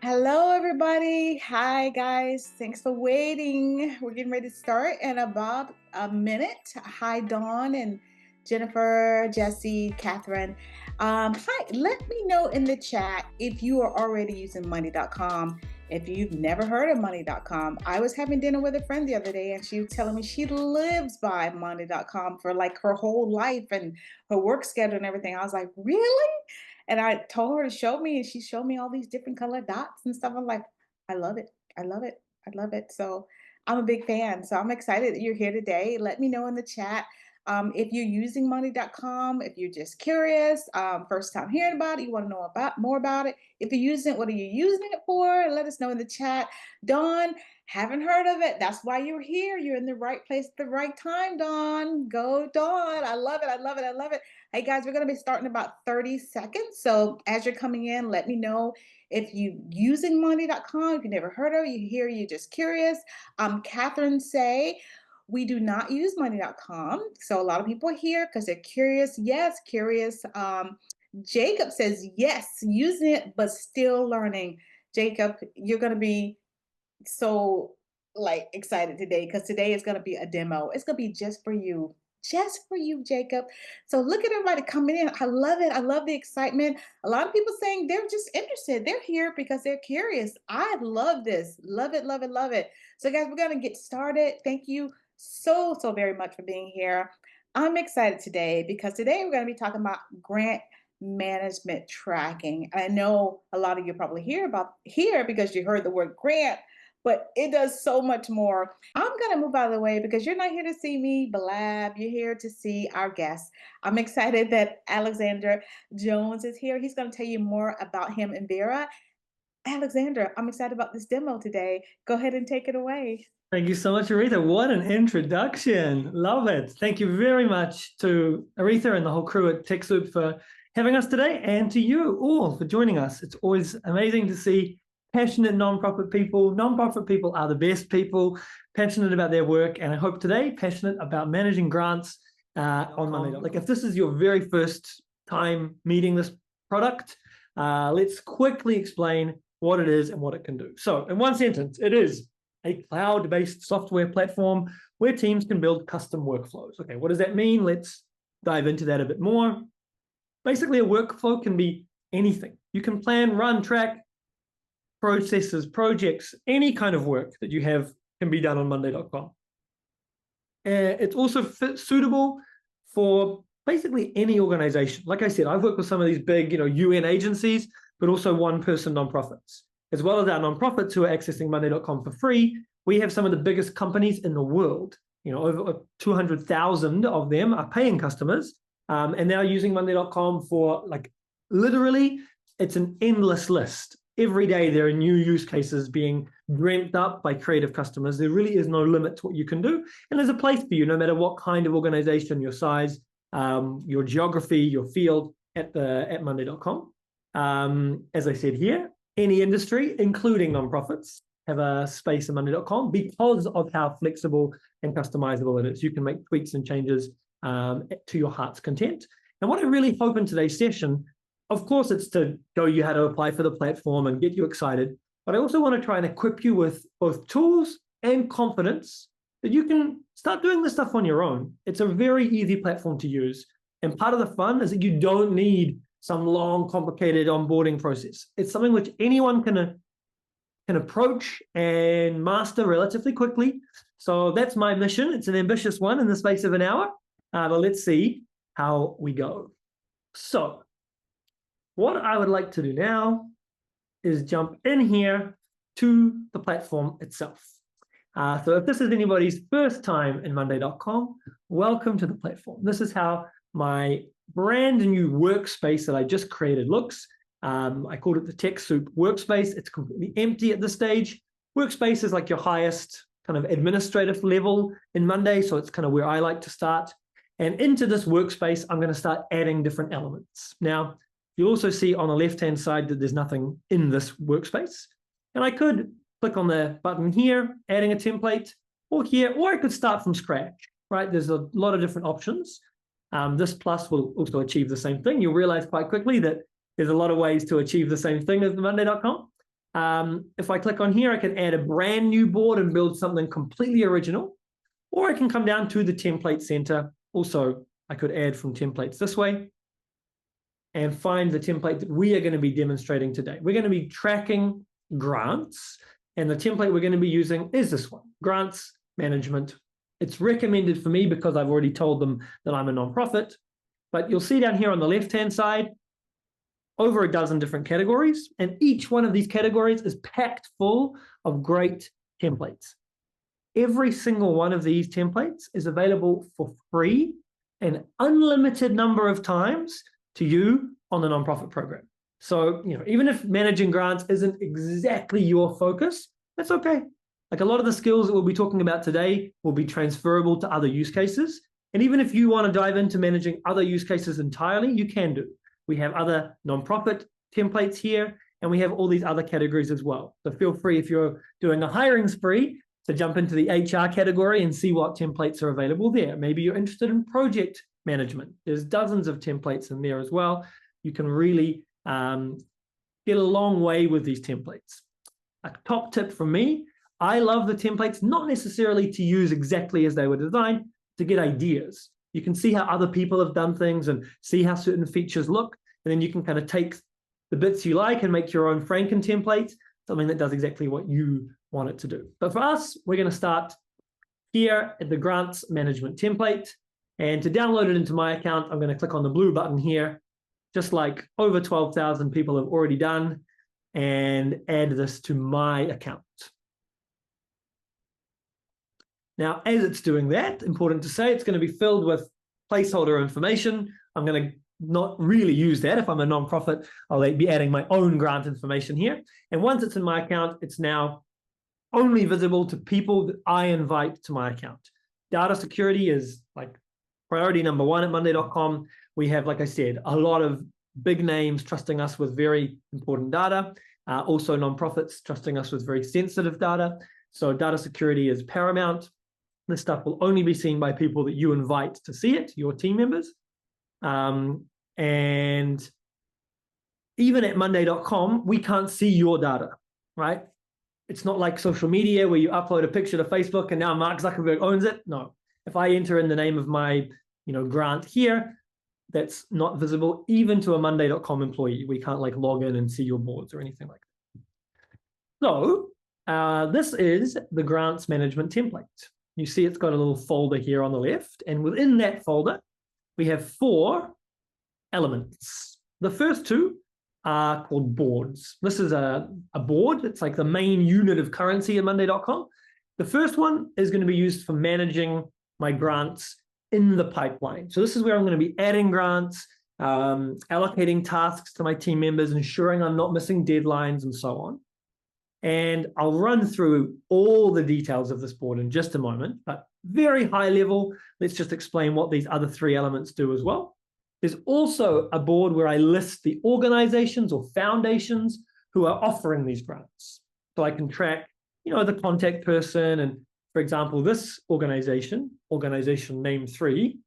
Hello, everybody. Hi, guys. Thanks for waiting. We're getting ready to start in about a minute. Hi, Dawn and Jennifer, Jesse, Catherine. Hi, let me know in the chat if you are already using money.com. If you've never heard of money.com, I was having dinner with a friend the other day and she was telling me she lives by money.com for like her whole life and her work schedule and everything. I was like, really? And I told her to show me, and she showed me all these different colored dots and stuff. I'm like, I love it. I love it. I love it. So I'm a big fan. So I'm excited that you're here today. Let me know in the chat if you're using money.com, if you're just curious, first time hearing about it, you want to know about more about it. If you're using it, what are you using it for? Let us know in the chat. Dawn, haven't heard of it. That's why you're here. You're in the right place at the right time, Dawn. Go, Dawn. I love it. I love it. I love it. Hey guys, we're going to be starting in about 30 seconds. So as you're coming in, let me know if you using money.com, if you never heard of it, you hear, you're just curious. Catherine say, we do not use money.com. So a lot of people are here because they're curious. Yes, curious. Jacob says, yes, using it, but still learning. Jacob, you're going to be so like excited today because today is going to be a demo. It's going to be just for you, Jacob. So look at everybody coming in. I love it. I love the excitement. A lot of people saying they're just interested. They're here because they're curious. I love this. Love it, love it, love it. So guys, we're going to get started. Thank you so very much for being here. I'm excited today because today we're going to be talking about grant management tracking. I know a lot of you probably hear about here because you heard the word grant, but it does so much more. I'm going to move out of the way because you're not here to see me blab. You're here to see our guest. I'm excited that Alexander Jones is here. He's going to tell you more about him and Vera. Alexander, I'm excited about this demo today. Go ahead and take it away. Thank you so much, Aretha. What an introduction. Love it. Thank you very much to Aretha and the whole crew at TechSoup for having us today, and to you all for joining us. It's always amazing to see passionate nonprofit people. Nonprofit people are the best people, passionate about their work, and I hope today passionate about managing grants on Monday. Like if this is your very first time meeting this product, let's quickly explain what it is and what it can do. So in one sentence, it is a cloud-based software platform where teams can build custom workflows. Okay, what does that mean? Let's dive into that a bit more. Basically, a workflow can be anything. You can plan, run, track processes, projects, any kind of work that you have can be done on monday.com. It's also suitable for basically any organization. Like I said, I've worked with some of these big, UN agencies, but also one-person nonprofits. As well as our nonprofits who are accessing monday.com for free, we have some of the biggest companies in the world. Over 200,000 of them are paying customers, and they're using monday.com for literally, it's an endless list. Every day there are new use cases being dreamt up by creative customers. There really is no limit to what you can do, and there's a place for you no matter what kind of organization, your size, your geography, your field at monday.com. As I said here, any industry, including nonprofits, have a space in monday.com because of how flexible and customizable it is. You can make tweaks and changes to your heart's content. And what I really hope in today's session, of course, it's to show you how to apply for the platform and get you excited. But I also want to try and equip you with both tools and confidence that you can start doing this stuff on your own. It's a very easy platform to use. And part of the fun is that you don't need some long, complicated onboarding process. It's something which anyone can approach and master relatively quickly. So that's my mission. It's an ambitious one in the space of an hour, but let's see how we go. So what I would like to do now is jump in here to the platform itself. So if this is anybody's first time in monday.com, welcome to the platform. This is how my brand new workspace that I just created looks. I called it the TechSoup workspace. It's completely empty at this stage. Workspace is like your highest kind of administrative level in Monday, so it's kind of where I like to start. And into this workspace, I'm going to start adding different elements. Now, you also see on the left-hand side that there's nothing in this workspace. And I could click on the button here, adding a template, or here, or I could start from scratch, right? There's a lot of different options. This plus will also achieve the same thing. You'll realize quite quickly that there's a lot of ways to achieve the same thing as the monday.com. If I click on here, I can add a brand new board and build something completely original, or I can come down to the template center. Also, I could add from templates this way and find the template that we are going to be demonstrating today. We're going to be tracking grants, and the template we're going to be using is this one, grants management. It's recommended for me because I've already told them that I'm a nonprofit, but you'll see down here on the left-hand side, over a dozen different categories, and each one of these categories is packed full of great templates. Every single one of these templates is available for free an unlimited number of times to you on the nonprofit program. So, even if managing grants isn't exactly your focus, that's okay. Like, a lot of the skills that we'll be talking about today will be transferable to other use cases. And even if you want to dive into managing other use cases entirely, you can do. We have other nonprofit templates here, and we have all these other categories as well. So feel free, if you're doing a hiring spree, to jump into the HR category and see what templates are available there. Maybe you're interested in project management. There's dozens of templates in there as well. You can really get a long way with these templates. A top tip from me, I love the templates, not necessarily to use exactly as they were designed, to get ideas. You can see how other people have done things and see how certain features look, and then you can kind of take the bits you like and make your own Franken template, something that does exactly what you want it to do. But for us, we're going to start here at the grants management template. And to download it into my account, I'm going to click on the blue button here, just like over 12,000 people have already done, and add this to my account. Now, as it's doing that, important to say, it's going to be filled with placeholder information. I'm going to not really use that. If I'm a nonprofit, I'll be adding my own grant information here. And once it's in my account, it's now only visible to people that I invite to my account. Data security is like priority number one at Monday.com. We have, like I said, a lot of big names trusting us with very important data. Also nonprofits trusting us with very sensitive data. So data security is paramount. This stuff will only be seen by people that you invite to see it, your team members. And even at Monday.com, we can't see your data, right? It's not like social media where you upload a picture to Facebook and now Mark Zuckerberg owns it. No, if I enter in the name of my grant here, that's not visible even to a Monday.com employee. We can't like log in and see your boards or anything like that. So this is the grants management template. You see it's got a little folder here on the left, and within that folder, we have 4 elements. The first 2 are called boards. This is a board. It's like the main unit of currency in Monday.com. The first one is going to be used for managing my grants in the pipeline. So this is where I'm going to be adding grants, allocating tasks to my team members, ensuring I'm not missing deadlines and so on. And I'll run through all the details of this board in just a moment, but very high level, let's just explain what these other 3 elements do as well. There's also a board where I list the organizations or foundations who are offering these grants. So I can track, the contact person. And for example, this organization name 3,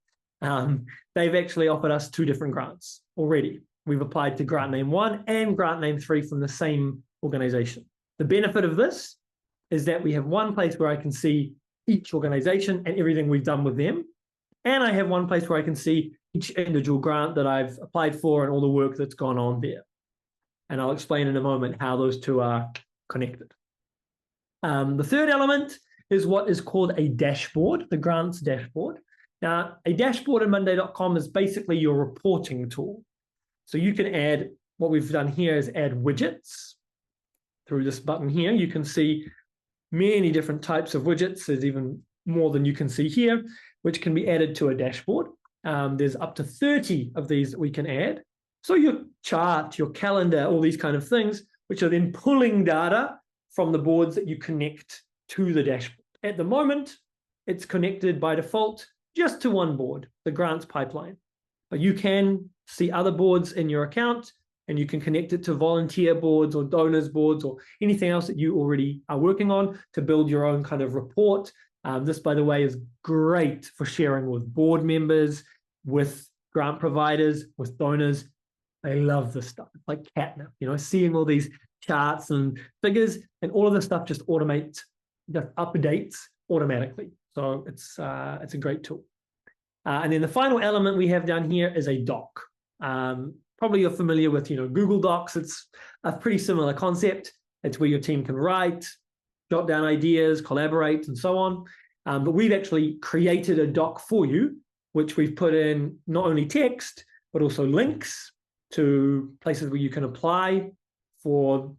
they've actually offered us 2 different grants already. We've applied to grant name 1 and grant name 3 from the same organization. The benefit of this is that we have one place where I can see each organization and everything we've done with them. And I have one place where I can see each individual grant that I've applied for and all the work that's gone on there. And I'll explain in a moment how those 2 are connected. The third element is what is called a dashboard, the grants dashboard. Now, a dashboard in Monday.com is basically your reporting tool. So you can add, what we've done here is add widgets. Through this button here, you can see many different types of widgets. There's even more than you can see here, which can be added to a dashboard. There's up to 30 of these that we can add. So your chart, your calendar, all these kind of things, which are then pulling data from the boards that you connect to the dashboard. At the moment, it's connected by default just to one board, the grants pipeline. But you can see other boards in your account, and you can connect it to volunteer boards or donors boards or anything else that you already are working on to build your own kind of report. This, by the way, is great for sharing with board members, with grant providers, with donors. They love this stuff. It's like catnip, seeing all these charts and figures, and all of this stuff just updates automatically. So it's a great tool. And then the final element we have down here is a doc. Probably you're familiar with, Google Docs. It's a pretty similar concept. It's where your team can write, jot down ideas, collaborate, and so on. But we've actually created a doc for you, which we've put in not only text, but also links to places where you can apply for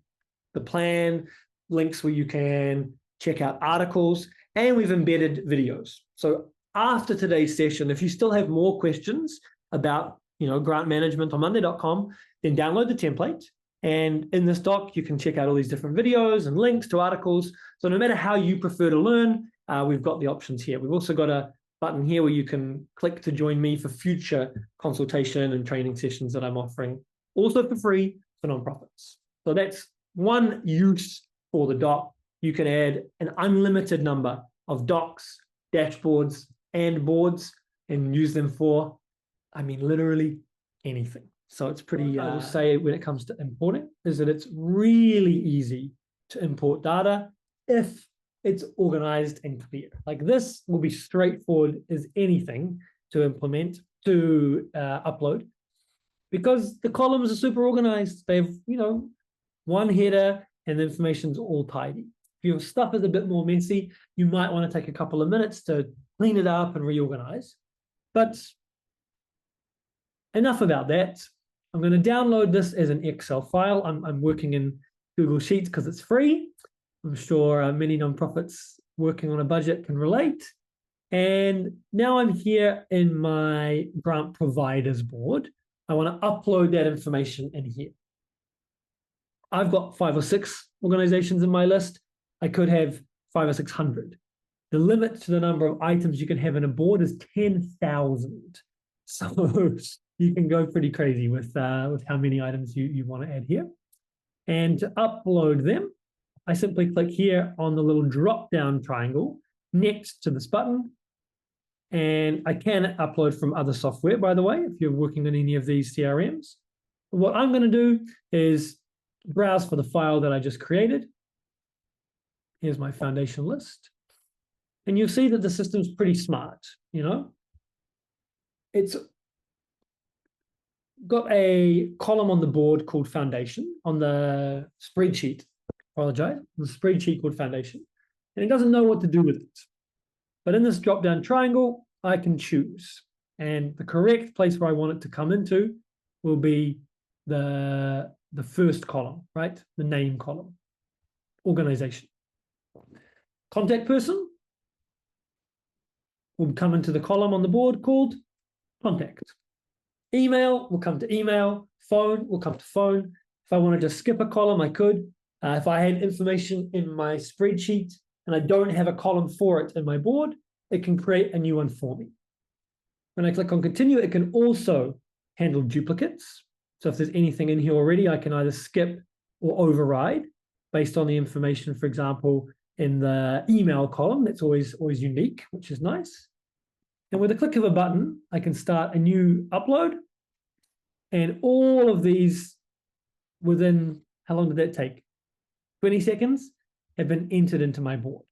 the plan, links where you can check out articles, and we've embedded videos. So after today's session, if you still have more questions about grant management on monday.com, then download the template. And in this doc, you can check out all these different videos and links to articles. So no matter how you prefer to learn, we've got the options here. We've also got a button here where you can click to join me for future consultation and training sessions that I'm offering, also for free for nonprofits. So that's one use for the doc. You can add an unlimited number of docs, dashboards, and boards and use them for, literally anything. So it's pretty, I will say when it comes to importing, is that it's really easy to import data if it's organized and clear. Like this will be straightforward as anything to implement, to upload, because the columns are super organized. They have, one header and the information's all tidy. If your stuff is a bit more messy, you might want to take a couple of minutes to clean it up and reorganize. But enough about that. I'm going to download this as an Excel file. I'm working in Google Sheets because it's free. I'm sure many nonprofits working on a budget can relate. And now I'm here in my grant providers board. I want to upload that information in here. I've got 5 or 6 organizations in my list. I could have 500 or 600. The limit to the number of items you can have in a board is 10,000. So you can go pretty crazy with how many items you want to add here. And to upload them, I simply click here on the little drop-down triangle next to this button. And I can upload from other software, by the way, if you're working on any of these CRMs. What I'm going to do is browse for the file that I just created. Here's my foundation list. And you'll see that the system's pretty smart, It's got a column on the board called foundation on the spreadsheet. The spreadsheet called foundation. And it doesn't know what to do with it. But in this drop-down triangle, I can choose. And the correct place where I want it to come into will be the first column, right? The name column. Organization. Contact person will come into the column on the board called contact. Email will come to email. Phone will come to phone. If I wanted to skip a column, I could. If I had information in my spreadsheet and I don't have a column for it in my board, it can create a new one for me. When I click on continue, it can also handle duplicates. So if there's anything in here already, I can either skip or override based on the information, for example, in the email column. That's always unique, which is nice. And with a click of a button, I can start a new upload. And all of these within, how long did that take? 20 seconds have been entered into my board.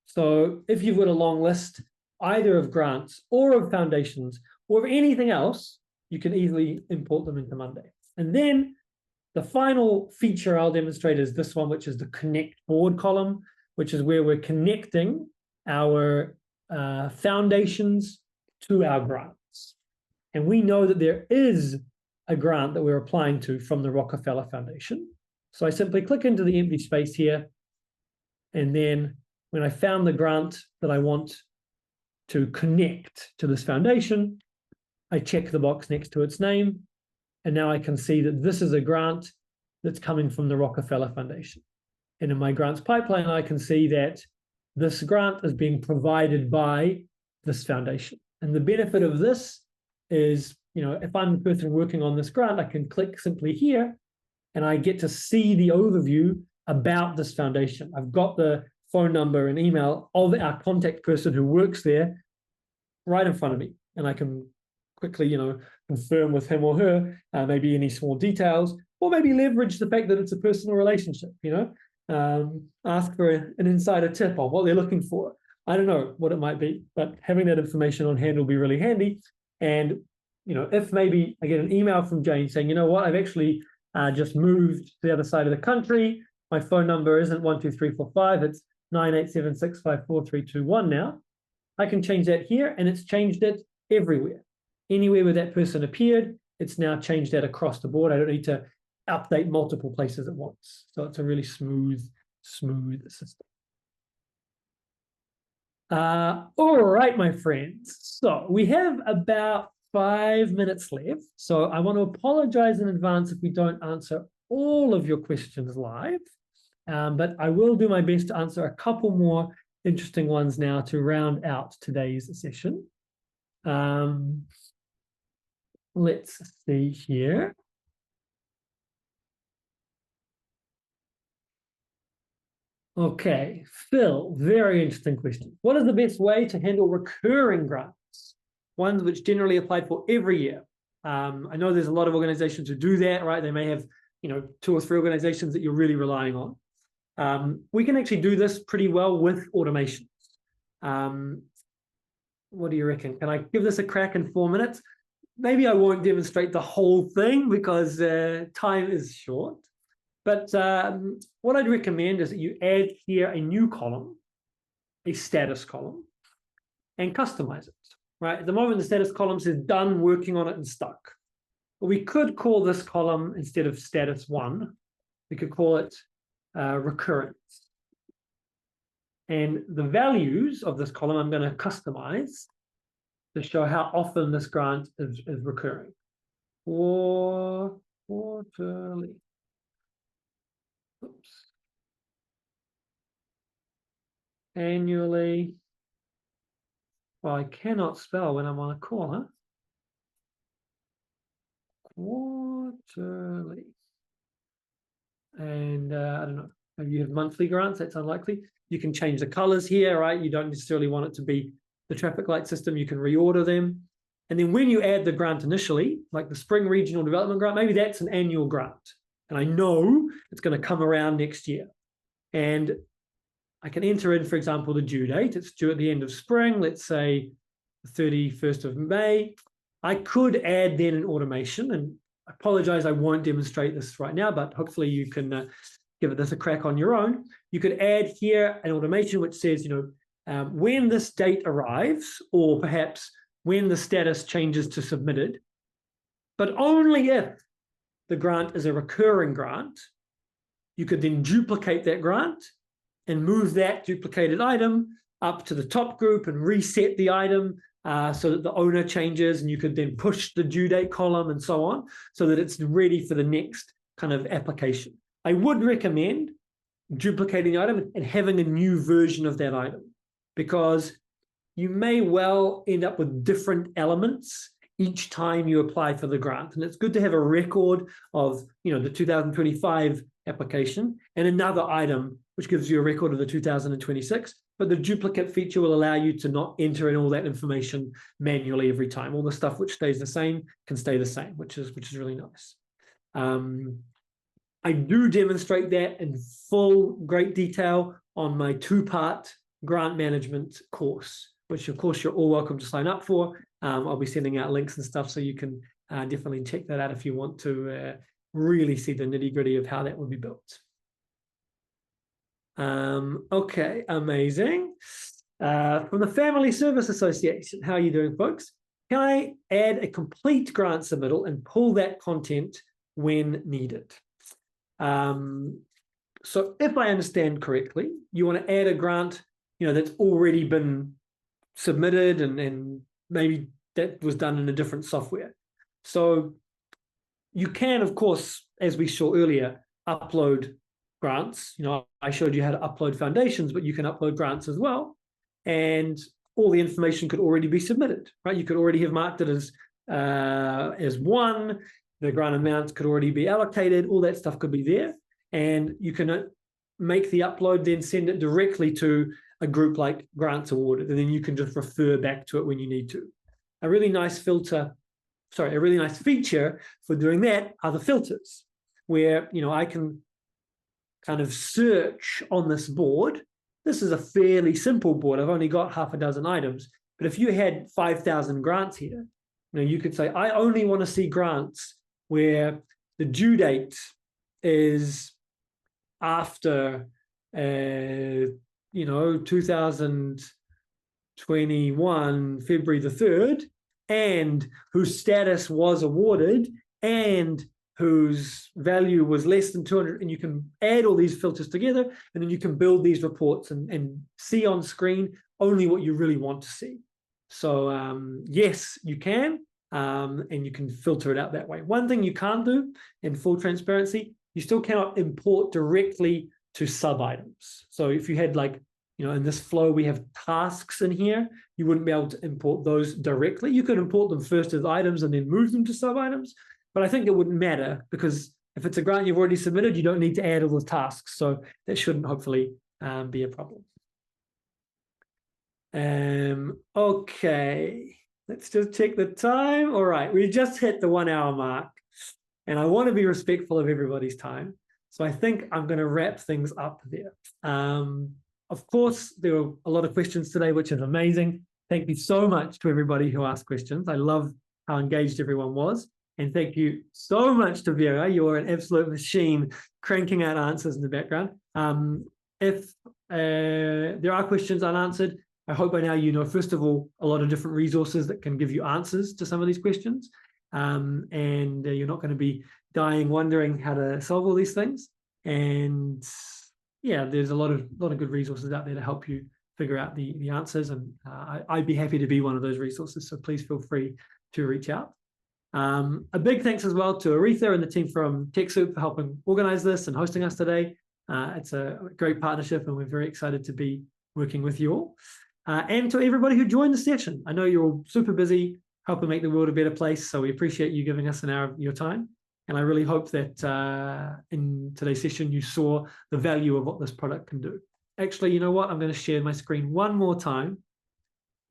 So if you've got a long list, either of grants or of foundations or of anything else, you can easily import them into Monday. And then the final feature I'll demonstrate is this one, which is the connect board column, which is where we're connecting our foundations to our grants. And we know that there is a grant that we're applying to from the Rockefeller Foundation. So I simply click into the empty space here. And then when I found the grant that I want to connect to this foundation, I check the box next to its name. And now I can see that this is a grant that's coming from the Rockefeller Foundation. And in my grants pipeline, I can see that this grant is being provided by this foundation. And the benefit of this is, if I'm the person working on this grant, I can click simply here and I get to see the overview about this foundation. I've got the phone number and email of our contact person who works there right in front of me. And I can quickly, confirm with him or her, maybe any small details. or maybe leverage the fact that it's a personal relationship, ask for an insider tip on what they're looking for. I don't know what it might be, but having that information on hand will be really handy. And, if maybe I get an email from Jane saying, you know what, I've actually just moved to the other side of the country. My phone number isn't 12345, it's 9876543321 now. I can change that here, and it's changed it everywhere. Anywhere where that person appeared, it's now changed that across the board. I don't need to update multiple places at once. So it's a really smooth system. All right, my friends. So we have about 5 minutes left. So I want to apologize in advance if we don't answer all of your questions live. But I will do my best to answer a couple more interesting ones now to round out today's session. Let's see here. Okay, Phil, very interesting question. What is the best way to handle recurring grants, ones which generally apply for every year? I know there's a lot of organizations who do that, right? They may have, 2 or 3 organizations that you're really relying on. We can actually do this pretty well with automations. What do you reckon? Can I give this a crack in 4 minutes? Maybe I won't demonstrate the whole thing because time is short. But what I'd recommend is that you add here a new column, a status column, and customize it. Right? At the moment, the status column says done working on it and stuck. But we could call this column, instead of status 1, we could call it recurrence. And the values of this column I'm going to customize to show how often this grant is recurring. Quarterly. Oops. Annually. Well, I cannot spell when I'm on a call, huh? Quarterly. And I don't know, maybe you have monthly grants, that's unlikely. You can change the colors here, right? You don't necessarily want it to be the traffic light system. You can reorder them. And then when you add the grant initially, like the Spring Regional Development Grant, maybe that's an annual grant. And I know it's going to come around next year. And I can enter in, for example, the due date. It's due at the end of spring, let's say the 31st of May. I could add then an automation, and I apologize, I won't demonstrate this right now, but hopefully you can give this a crack on your own. You could add here an automation which says, when this date arrives, or perhaps when the status changes to submitted, but only if the grant is a recurring grant, you could then duplicate that grant and move that duplicated item up to the top group and reset the item so that the owner changes, and you could then push the due date column and so on so that it's ready for the next kind of application. I would recommend duplicating the item and having a new version of that item, because you may well end up with different elements each time you apply for the grant. And it's good to have a record of, the 2025 application and another item which gives you a record of the 2026. But the duplicate feature will allow you to not enter in all that information manually every time. All the stuff which stays the same can stay the same, which is really nice. I do demonstrate that in full, great detail on my 2-part grant management course, which of course you're all welcome to sign up for. I'll be sending out links and stuff, so you can definitely check that out if you want to really see the nitty-gritty of how that would be built. Okay, amazing. From the Family Service Association, how are you doing, folks? Can I add a complete grant submittal and pull that content when needed? So if I understand correctly, you want to add a grant, that's already been submitted, and maybe that was done in a different software. So you can, of course, as we saw earlier, upload grants. I showed you how to upload foundations, but you can upload grants as well. And all the information could already be submitted, right? You could already have marked it as one. The grant amounts could already be allocated. All that stuff could be there. And you can make the upload, then send it directly to a group like Grants Awarded, and then you can just refer back to it when you need to. A really nice feature for doing that are the filters. where, I can kind of search on this board. This is a fairly simple board. I've only got half a dozen items. But if you had 5,000 grants here, you could say, I only want to see grants where the due date is after, 2021, February the 3rd, and whose status was awarded, and whose value was less than 200, and you can add all these filters together, and then you can build these reports and see on screen only what you really want to see. So yes, you can, and you can filter it out that way. One thing you can't do, in full transparency, you still cannot import directly to sub items. So if you had in this flow, we have tasks in here. You wouldn't be able to import those directly. You could import them first as items and then move them to sub items. But I think it wouldn't matter, because if it's a grant you've already submitted, you don't need to add all the tasks. So that shouldn't hopefully be a problem. Okay, let's just check the time. All right, we just hit the 1 hour mark, and I want to be respectful of everybody's time. So I think I'm going to wrap things up there. Of course, there were a lot of questions today, which is amazing. Thank you so much to everybody who asked questions. I love how engaged everyone was. And thank you so much to Vera. You're an absolute machine, cranking out answers in the background. If there are questions unanswered, I hope by now you know, first of all, a lot of different resources that can give you answers to some of these questions. And you're not going to be dying wondering how to solve all these things. And yeah, there's a lot of good resources out there to help you figure out the answers. And I'd be happy to be one of those resources. So please feel free to reach out. A big thanks as well to Aretha and the team from TechSoup for helping organize this and hosting us today. It's a great partnership, and we're very excited to be working with you all. And to everybody who joined the session. I know you're all super busy helping make the world a better place, so we appreciate you giving us an hour of your time. And I really hope that in today's session, you saw the value of what this product can do. Actually, you know what? I'm going to share my screen one more time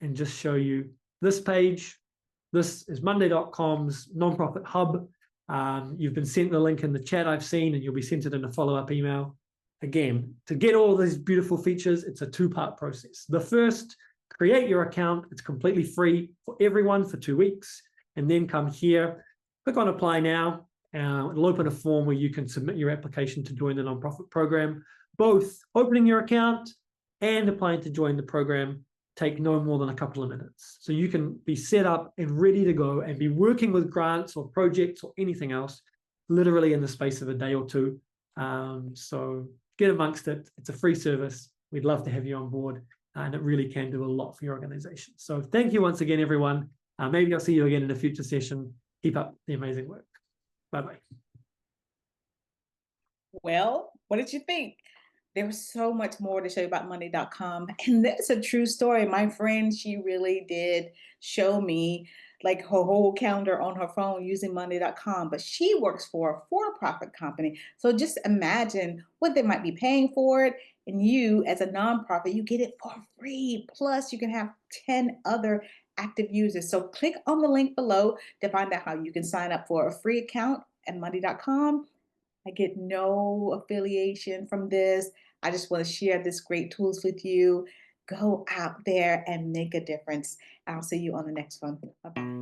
and just show you this page. This is Monday.com's nonprofit hub. You've been sent the link in the chat I've seen, and you'll be sent it in a follow-up email. Again, to get all these beautiful features, it's a two-part process. The first, create your account. It's completely free for everyone for 2 weeks. And then come here, click on Apply Now. It'll open a form where you can submit your application to join the nonprofit program. Both opening your account and applying to join the program take no more than a couple of minutes. So you can be set up and ready to go and be working with grants or projects or anything else, literally in the space of a day or two. So get amongst it. It's a free service. We'd love to have you on board, and it really can do a lot for your organization. So thank you once again, everyone. Maybe I'll see you again in a future session. Keep up the amazing work. Bye-bye. Well, what did you think? There was so much more to show you about Monday.com. And that's a true story. My friend, she really did show me like her whole calendar on her phone using Monday.com. But she works for a for-profit company. So just imagine what they might be paying for it. And you, as a nonprofit, you get it for free. Plus, you can have 10 other active users. So click on the link below to find out how you can sign up for a free account at Monday.com. I get no affiliation from this. I just want to share this great tools with you. Go out there and make a difference. I'll see you on the next one. Bye-bye.